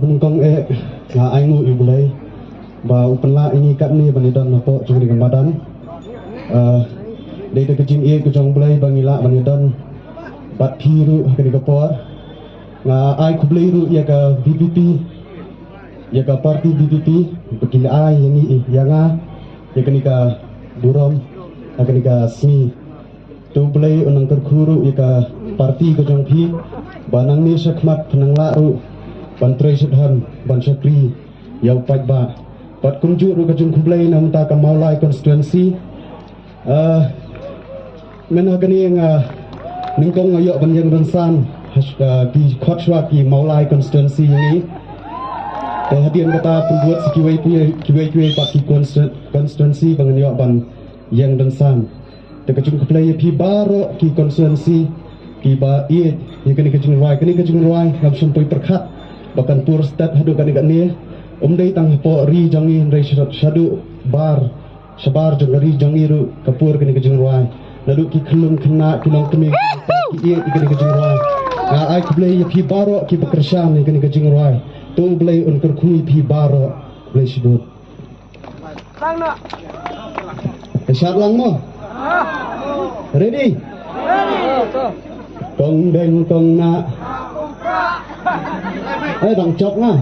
menungkong aingu ibulai ba upenla ini kat ni banidan nopo curi kemadan dari kejing kejong bulai bangila banidan bat piru kini kapor ai kublai ru ya ka BPP ya ka parti BPP begila ai yang ini yang ya kini ka burom kini ka smi tu bulai unang terkuru ya ka parti kejong pi banang ni sakmat penangla ru Bantrai Sedhan, Ban Syakri, Yau Pajba, Pat Kunjuk Ru Kajung Kublai Namta Kamaulai Konstituensi. Menagani yang ningkong ayok banjang rensan di Khotshwa ki Maulai Konstituensi ini. Hadian kata pembuat kiwai Pak ki Konstituensi bangan ayok ban yang rensan. Kajung Kublai pi baro ki konstituensi ki ba iet yang kini Kajung Ruai ngam sumpui perkat. Bahkan pur stat hadu kan ikan ni umdai tang po ri jangi ri shadu bar sabar jong ri jangi ru kapur kini kejeng ruai lalu ki kelung kena kilong kemi ki kini kejeng ruai ai kublai pi baro ki pekerjaan kini kejeng ruai tu blai un kerkui pi baro blai sidut tang nak syat lang mo ready tong deng tong na đằng chọc nha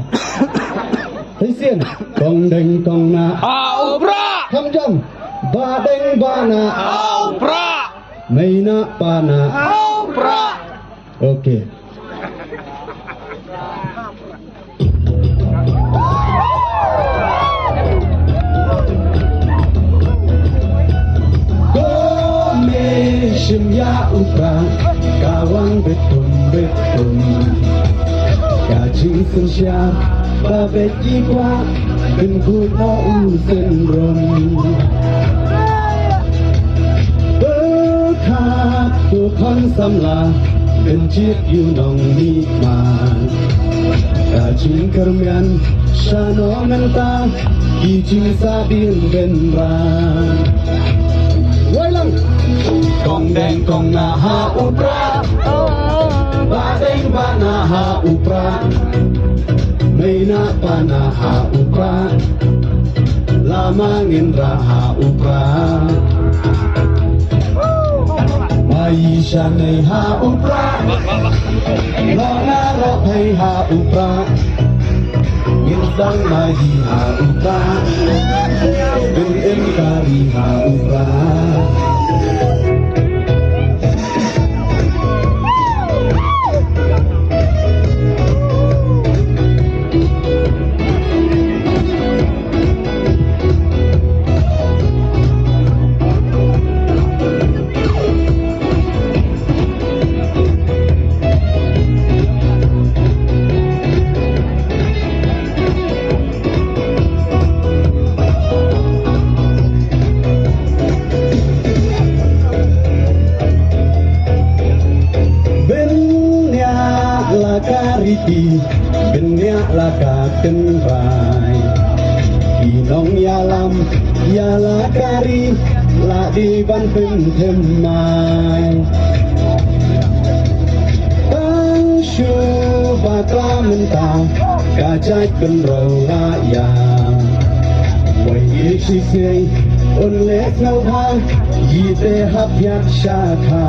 thấy xiên con đinh con na ao pra thăm jam ba đinh ba na ao pra mày na pa na ao pra okay go me shim ya upra kawan betum Kajing sensyap babet jiwa Genggu ta'u senrom Berkat Tuhan samlah Gencit yunong nikmat Kajing kermian Syano mentah Kijing sabin benran Wailang Kong deng kong naha upra Badeng banaha upra Meina panaha upra Lamangin raha upra Maisha neha upra Lona rohai ha upra Ginsang mahi ha upra Bin kari ha upra Benyak laka kenrai Kinong yalam Yala kari La di ban pentemai Bang syu bakla mentah Kajat kenrau raya Wai isi sei Un lek ngau hang Yite hap yak syaka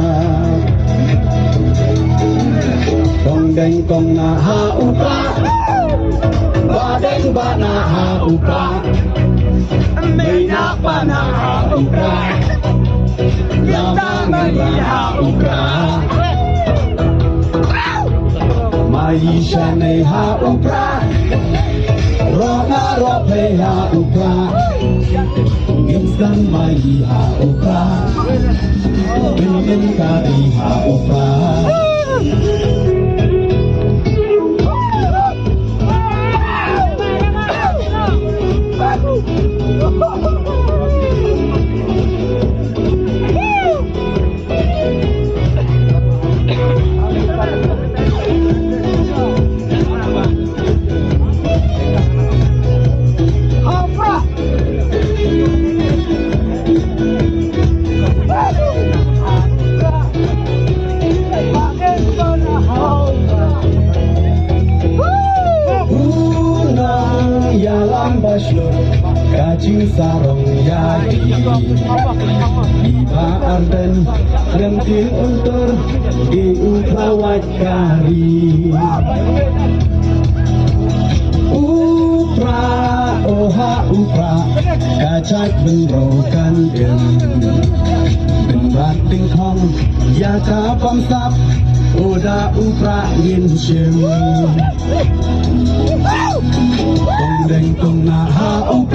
Kong deng kong na ha upra Badeng ba na ha upra May na pa na ha upra Lamang na ha upra Maisha na ha upra Rona rope ha upra Instan mai ha upra Binin kari ha upra slur kacing sarong yadi Iba arden lentil untur diuklawat kari Upra oha upra kacak benrokan Benrat tingkong ya kapam sap Oda upra yin shim Kong deng kong na ha upra